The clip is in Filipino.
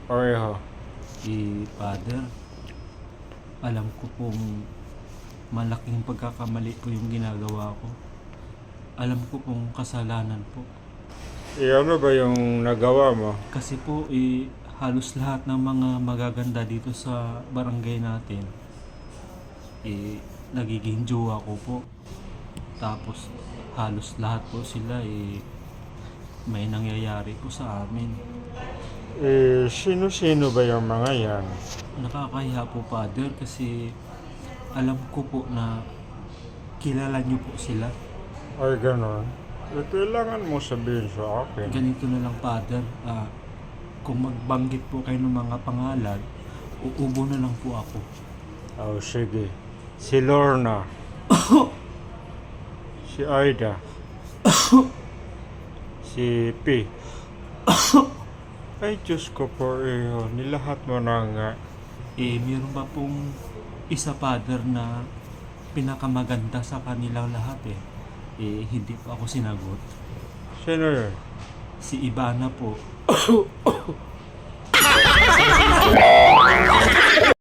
Pareho. Father, alam ko pong malaking pagkakamali po yung ginagawa ko. Alam ko pong kasalanan po. Ano ba yung nagawa mo? Kasi po, halos lahat ng mga magaganda dito sa barangay natin, nagiging jowa ko po. Tapos, halos lahat po sila, may nangyayari po sa amin. Sino-sino ba yung mga yan? Nakakahiya po, Father, kasi alam ko po na kilala niyo po sila. Ay, gano'n. Kailangan mo sabihin sa akin. Ganito na lang, Father. Kung magbanggit po kayo ng mga pangalan, uubo na lang po ako. Oh, sige. Si Lorna. Si Aida. Si P. Ay, Diyos ko po, nilahat mo na nga. Meron pa pong isa, Father, na pinakamaganda sa kanilang lahat hindi po ako sinagot. Sino yun? Si Ivana po.